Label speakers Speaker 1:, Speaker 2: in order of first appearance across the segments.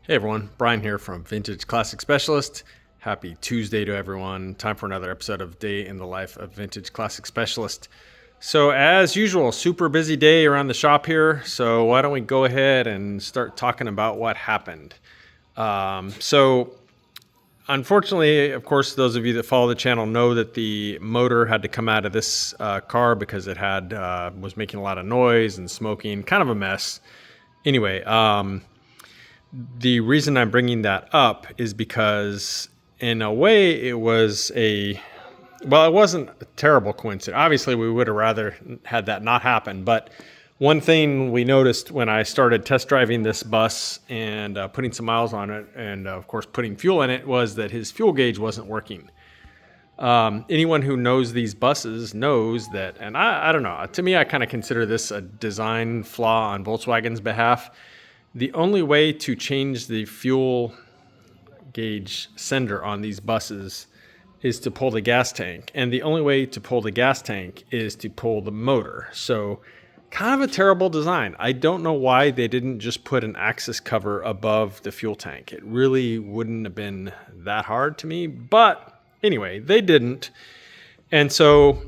Speaker 1: Hey everyone, Brian here from Vintage Classic Specialist. Happy Tuesday to everyone. Time for another episode of Day in the Life of Vintage Classic Specialist. So as usual, super busy day around the shop here. So why don't we go ahead and start talking about what happened. So unfortunately, of course, those of you that follow the channel know that the motor had to come out of this car because it had was making a lot of noise and smoking, kind of a mess. Anyway, the reason I'm bringing that up is because in a way it wasn't a terrible coincidence. Obviously, we would have rather had that not happen. But one thing we noticed when I started test driving this bus and putting some miles on it and, of course, putting fuel in it was that his fuel gauge wasn't working. Anyone who knows these buses knows that, and I don't know, to me, I kind of consider this a design flaw on Volkswagen's behalf. The only way to change the fuel gauge sender on these buses is to pull the gas tank. And the only way to pull the gas tank is to pull the motor. So kind of a terrible design. I don't know why they didn't just put an access cover above the fuel tank. It really wouldn't have been that hard to me. But anyway, they didn't. And so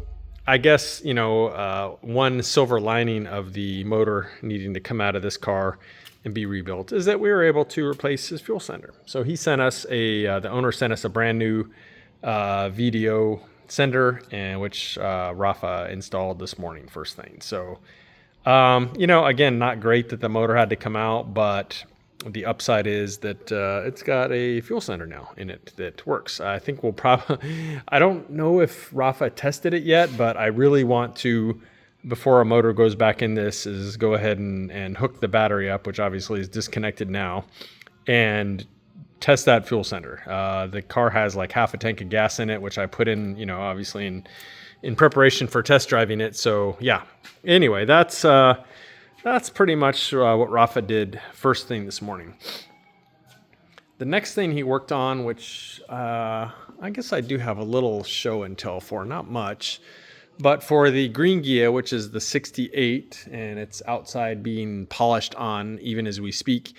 Speaker 1: I guess, one silver lining of the motor needing to come out of this car and be rebuilt is that we were able to replace his fuel sender. So he sent us the owner sent us a brand new VDO sender, and which Rafa installed this morning first thing. So, again, not great that the motor had to come out, but the upside is that it's got a fuel sender now in it that works. I think we'll probably, I don't know if Rafa tested it yet, but I really want to, before a motor goes back in this, is go ahead and hook the battery up, which obviously is disconnected now, and test that fuel sender. The car has like half a tank of gas in it, which I put in, obviously in preparation for test driving it. So yeah, anyway, that's pretty much what Rafa did first thing this morning. The next thing he worked on, which I guess I do have a little show and tell for, not much, but for the green Ghia, which is the 68, and it's outside being polished on even as we speak,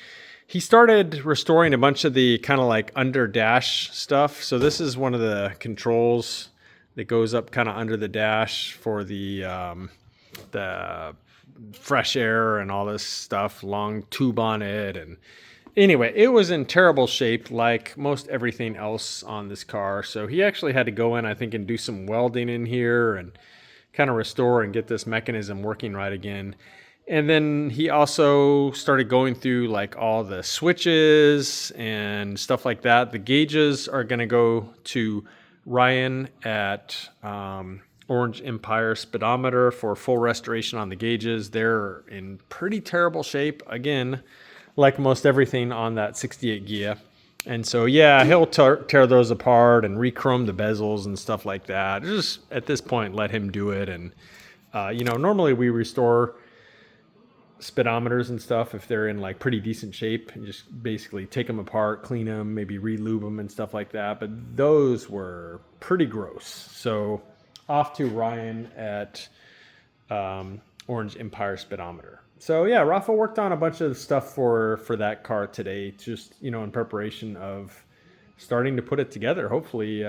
Speaker 1: he started restoring a bunch of the kind of like under dash stuff. So this is one of the controls that goes up kind of under the dash for the fresh air and all this stuff, long tube on it. And anyway, it was in terrible shape like most everything else on this car. So he actually had to go in, I think, and do some welding in here and kind of restore and get this mechanism working right again. And then he also started going through like all the switches and stuff like that. The gauges are going to go to Ryan at Orange Empire Speedometer for full restoration on the gauges. They're in pretty terrible shape, again, like most everything on that 68 Ghia. And so, yeah, he'll tear those apart and re-chrome the bezels and stuff like that. Just at this point, let him do it. And, normally we restore speedometers and stuff if they're in like pretty decent shape and just basically take them apart, clean them, maybe re-lube them and stuff like that. But those were pretty gross. So off to Ryan at Orange Empire Speedometer. So yeah, Rafa worked on a bunch of stuff for that car today, just, in preparation of starting to put it together. Hopefully,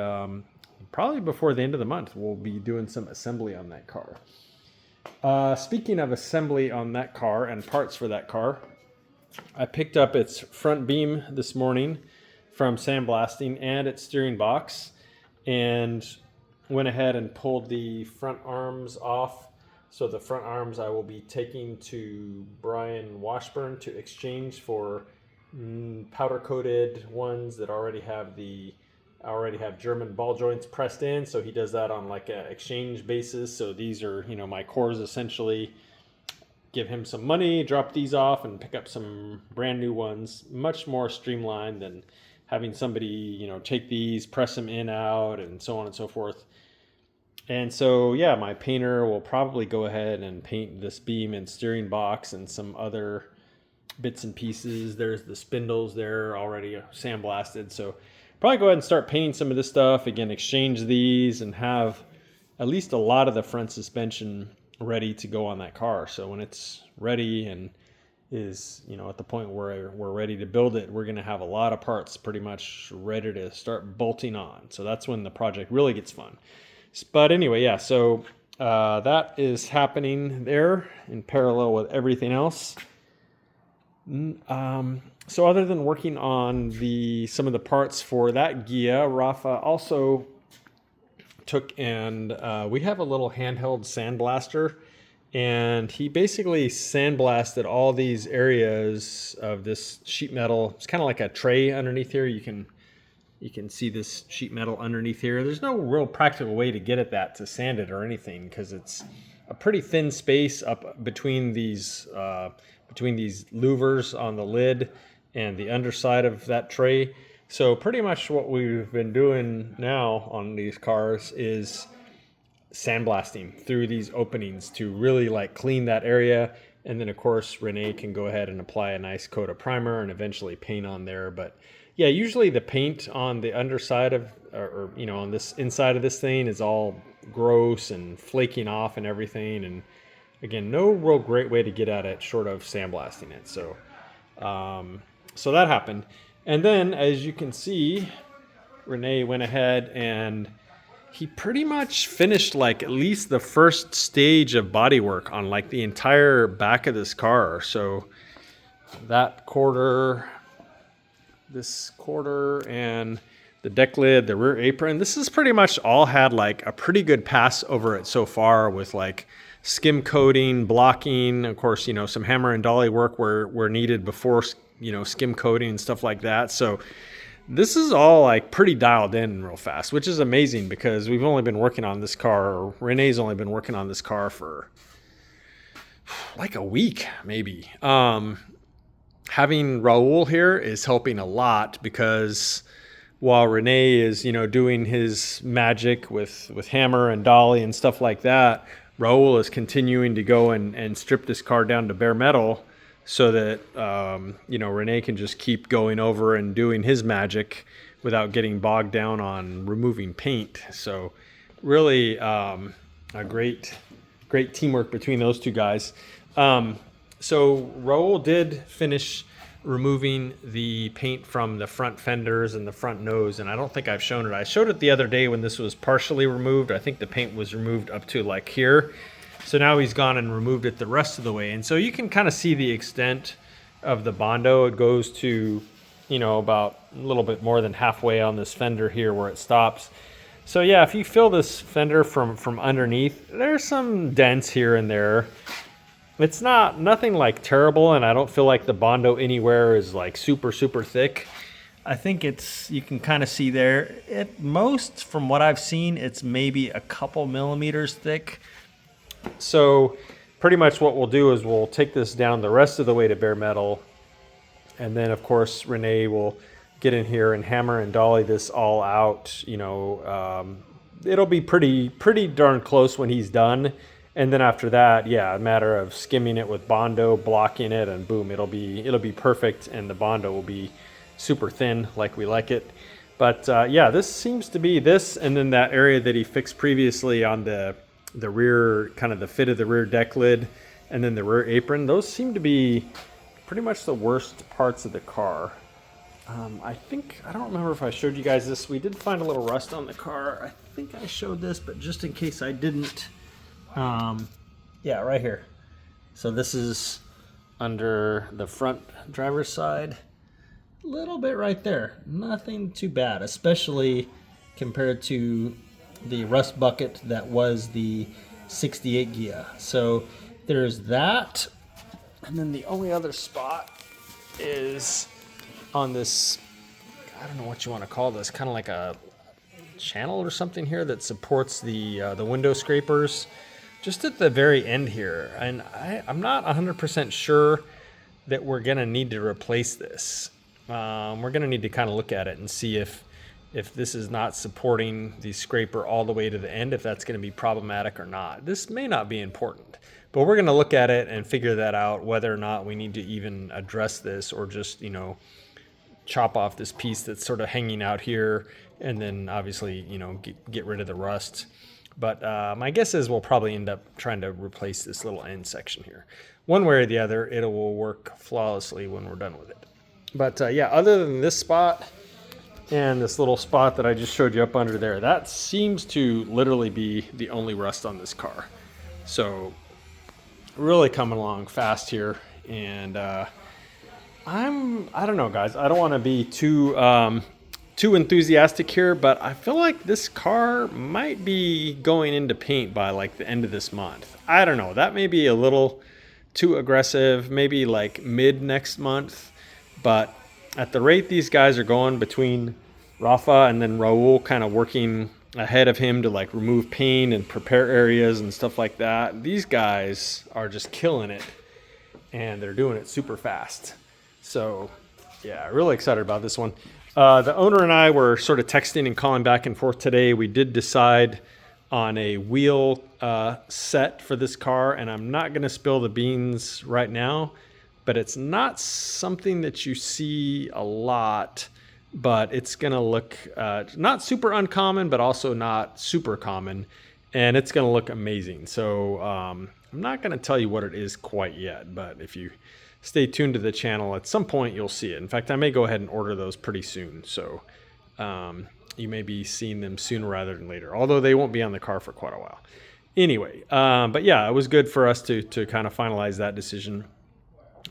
Speaker 1: probably before the end of the month, we'll be doing some assembly on that car. Speaking of assembly on that car and parts for that car, I picked up its front beam this morning from sandblasting and its steering box, and went ahead and pulled the front arms off. So the front arms I will be taking to Brian Washburn to exchange for powder coated ones that already have German ball joints pressed in. So he does that on like an exchange basis. So these are, my cores essentially. Give him some money, drop these off, and pick up some brand new ones. Much more streamlined than having somebody, take these, press them in, out, and so on and so forth. And so, yeah, my painter will probably go ahead and paint this beam and steering box and some other bits and pieces. There's the spindles there already sandblasted. So probably go ahead and start painting some of this stuff. Again, exchange these and have at least a lot of the front suspension ready to go on that car. So when it's ready and is, at the point where we're ready to build it, we're going to have a lot of parts pretty much ready to start bolting on. So that's when the project really gets fun. But anyway, yeah, so that is happening there in parallel with everything else. So other than working on some of the parts for that Ghia, Rafa also took and we have a little handheld sandblaster, and he basically sandblasted all these areas of this sheet metal. It's kind of like a tray underneath here. You can see this sheet metal underneath here. There's no real practical way to get at that to sand it or anything, because it's a pretty thin space up between these louvers on the lid and the underside of that tray. So pretty much what we've been doing now on these cars is sandblasting through these openings to really like clean that area. And then of course Rene can go ahead and apply a nice coat of primer and eventually paint on there. But yeah, usually the paint on the underside of, or on this inside of this thing is all gross and flaking off and everything. And again, no real great way to get at it short of sandblasting it. So so that happened. And then as you can see, Rene went ahead and he pretty much finished like at least the first stage of bodywork on like the entire back of this car. So that quarter, this quarter, and the deck lid, the rear apron, this has pretty much all had like a pretty good pass over it so far, with like skim coating, blocking, of course, some hammer and dolly work where needed before, skim coating and stuff like that. So this is all like pretty dialed in real fast, which is amazing because we've only been working on this car, or Rene's only been working on this car for like a week, maybe. Having Raul here is helping a lot, because while Rene is, doing his magic with hammer and dolly and stuff like that, Raul is continuing to go and strip this car down to bare metal, so that Rene can just keep going over and doing his magic without getting bogged down on removing paint. So really a great teamwork between those two guys. So Raul did finish removing the paint from the front fenders and the front nose, and I don't think I've shown it. I showed it the other day when this was partially removed. I think the paint was removed up to like here. So now he's gone and removed it the rest of the way. And so you can kind of see the extent of the Bondo. It goes to, about a little bit more than halfway on this fender here where it stops. So yeah, if you feel this fender from underneath, there's some dents here and there. It's nothing like terrible, and I don't feel like the Bondo anywhere is like super, super thick. I think you can kind of see there. At most, from what I've seen, it's maybe a couple millimeters thick. So pretty much what we'll do is we'll take this down the rest of the way to bare metal. And then of course, Rene will get in here and hammer and dolly this all out. It'll be pretty darn close when he's done. And then after that, yeah, a matter of skimming it with Bondo, blocking it, and boom, it'll be perfect. And the Bondo will be super thin like we like it. But yeah, this seems to be this, and then that area that he fixed previously on the rear, kind of the fit of the rear deck lid, and then the rear apron, those seem to be pretty much the worst parts of the car. I don't remember if I showed you guys this. We did find a little rust on the car. I think I showed this, but just in case I didn't, yeah, right here. So this is under the front driver's side, a little bit right there. Nothing too bad, especially compared to the rust bucket that was the 68 Ghia. So there's that. And then the only other spot is on this, I don't know what you want to call this, kind of like a channel or something here that supports the window scrapers, just at the very end here. And I'm not 100% sure that we're going to need to replace this. We're going to need to kind of look at it and see if this is not supporting the scraper all the way to the end, if that's going to be problematic or not. This may not be important, but we're going to look at it and figure that out, whether or not we need to even address this, or just, chop off this piece that's sort of hanging out here, and then obviously, get rid of the rust. But my guess is we'll probably end up trying to replace this little end section here. one way or the other, it will work flawlessly when we're done with it. But yeah, other than this spot and this little spot that I just showed you up under there, that seems to literally be the only rust on this car. So really coming along fast here. And I don't know, guys, I don't want to be too enthusiastic here, but I feel like this car might be going into paint by like the end of this month. I don't know, that may be a little too aggressive, maybe like mid next month, but at the rate these guys are going, between Rafa and then Raul kind of working ahead of him to like remove paint and prepare areas and stuff like that, these guys are just killing it, and they're doing it super fast. So yeah, really excited about this one. The owner and I were sort of texting and calling back and forth today. We did decide on a wheel set for this car, and I'm not going to spill the beans right now, but it's not something that you see a lot, but it's going to look not super uncommon, but also not super common, and it's going to look amazing. So I'm not going to tell you what it is quite yet, but if you stay tuned to the channel, at some point you'll see it. In fact, I may go ahead and order those pretty soon. So you may be seeing them sooner rather than later, although they won't be on the car for quite a while. Anyway, but yeah, it was good for us to kind of finalize that decision.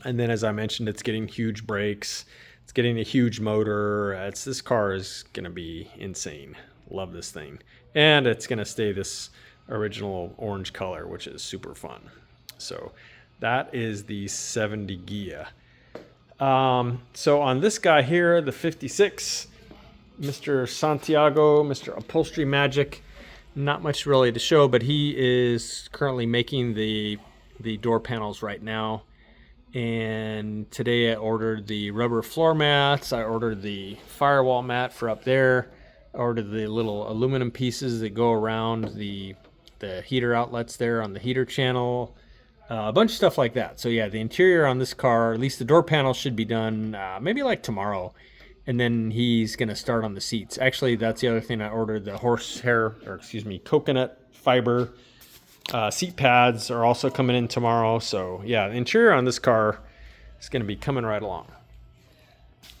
Speaker 1: And then, as I mentioned, it's getting huge brakes. It's getting a huge motor. This car is going to be insane. Love this thing. And it's going to stay this original orange color, which is super fun. So that is the 70 Ghia. So on this guy here, the 56, Mr. Santiago, Mr. Upholstery Magic, not much really to show, but he is currently making the door panels right now. And today I ordered the rubber floor mats. I ordered the firewall mat for up there. I ordered the little aluminum pieces that go around the heater outlets there on the heater channel. A bunch of stuff like that. So yeah, the interior on this car, at least the door panel, should be done maybe like tomorrow. And then he's going to start on the seats. Actually, that's the other thing I ordered. The coconut fiber seat pads are also coming in tomorrow. So yeah, the interior on this car is going to be coming right along.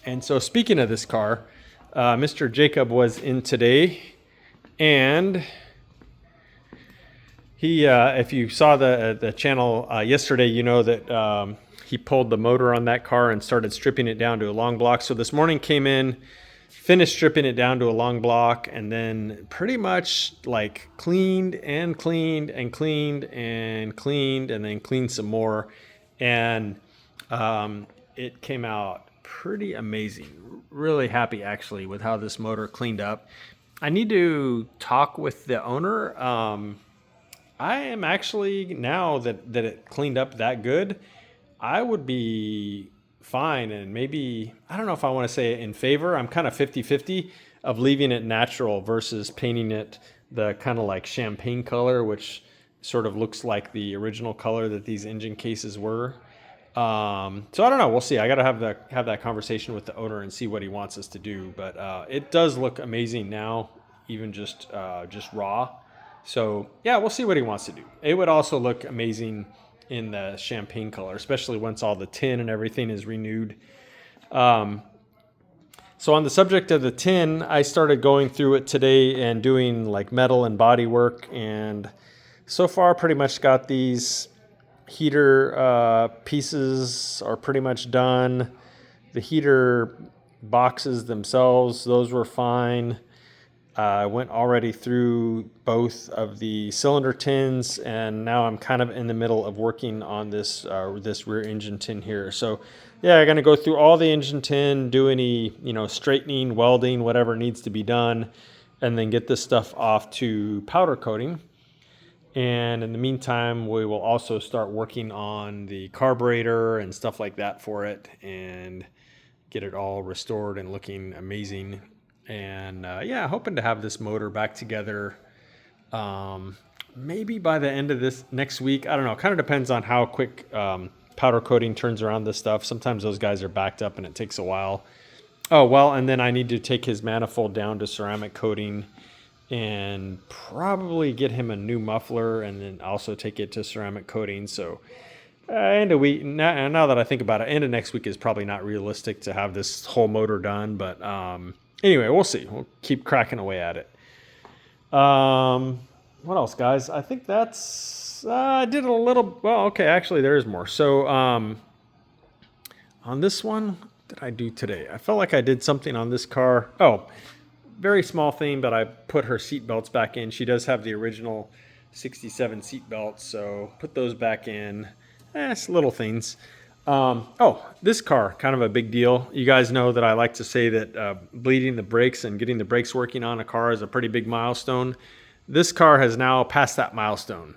Speaker 1: And so speaking of this car, Mr. Jacob was in today, and he, if you saw the channel yesterday, you know that he pulled the motor on that car and started stripping it down to a long block. So this morning came in, finished stripping it down to a long block, and then pretty much like cleaned and cleaned and cleaned and cleaned and then cleaned some more. And it came out pretty amazing. Really happy actually with how this motor cleaned up. I need to talk with the owner. I am actually, now that it cleaned up that good, I would be fine, and maybe, I don't know if I want to say in favor. I'm kind of 50-50 of leaving it natural versus painting it the kind of like champagne color, which sort of looks like the original color that these engine cases were. So I don't know. We'll see. I got to have that conversation with the owner and see what he wants us to do. But it does look amazing now, even just raw. So yeah, we'll see what he wants to do. It would also look amazing in the champagne color, especially once all the tin and everything is renewed. So on the subject of the tin, I started going through it today and doing like metal and bodywork, and so far pretty much got these heater pieces are pretty much done. The heater boxes themselves, those were fine. I went already through both of the cylinder tins, and now I'm kind of in the middle of working on this rear engine tin here. So yeah, I'm going to go through all the engine tin, do any, straightening, welding, whatever needs to be done, and then get this stuff off to powder coating. And in the meantime, we will also start working on the carburetor and stuff like that for it, and get it all restored and looking amazing. And yeah, hoping to have this motor back together maybe by the end of this next week. I don't know. Kind of depends on how quick powder coating turns around this stuff. Sometimes those guys are backed up and it takes a while. Oh, well, and then I need to take his manifold down to ceramic coating and probably get him a new muffler, and then also take it to ceramic coating. So end of week. Now that I think about it, end of next week is probably not realistic to have this whole motor done. But anyway, we'll see. We'll keep cracking away at it. What else, guys? I think that's, I did a little, well, okay, actually there is more. So, on this one, what did I do today? I felt like I did something on this car. Oh, very small thing, but I put her seat belts back in. She does have the original 67 seat belts, so put those back in. It's little things. Oh, this car, kind of a big deal. You guys know that I like to say that bleeding the brakes and getting the brakes working on a car is a pretty big milestone. This car has now passed that milestone.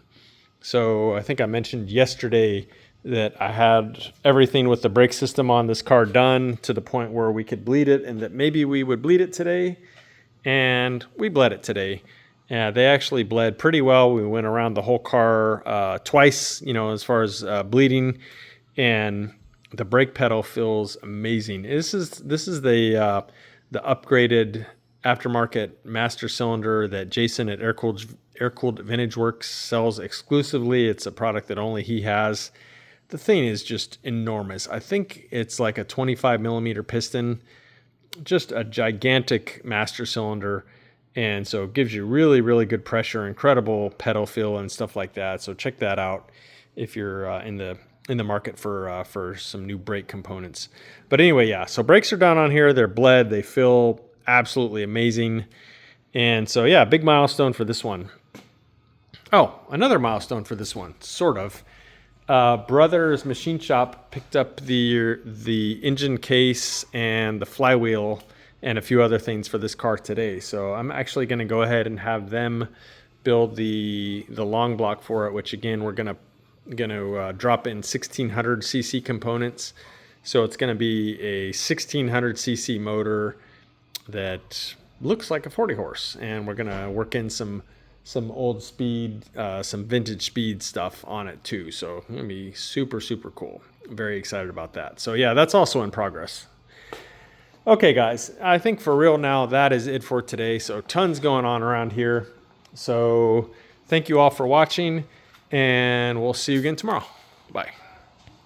Speaker 1: So I think I mentioned yesterday that I had everything with the brake system on this car done to the point where we could bleed it, and that maybe we would bleed it today. And we bled it today. They actually bled pretty well. We went around the whole car twice, as far as bleeding. And the brake pedal feels amazing. This is the upgraded aftermarket master cylinder that Jason at Air-Cooled Vintage Works sells exclusively. It's a product that only he has. The thing is just enormous. I think it's like a 25 millimeter piston, just a gigantic master cylinder. And so it gives you really, really good pressure, incredible pedal feel and stuff like that. So check that out if you're in the market for some new brake components. But anyway, yeah, so brakes are done on here. They're bled. They feel absolutely amazing. And so, yeah, big milestone for this one. Oh, another milestone for this one, sort of. Brother's Machine Shop picked up the engine case and the flywheel and a few other things for this car today. So I'm actually going to go ahead and have them build the long block for it, which again, we're going to drop in 1600 cc components. So it's going to be a 1600 cc motor that looks like a 40 horse, and we're going to work in some old speed, some vintage speed stuff on it too. So it's going to be super, super cool. I'm very excited about that. So yeah, that's also in progress. Okay, guys, I think for real now, that is it for today. So tons going on around here. So thank you all for watching, and we'll see you again tomorrow. Bye.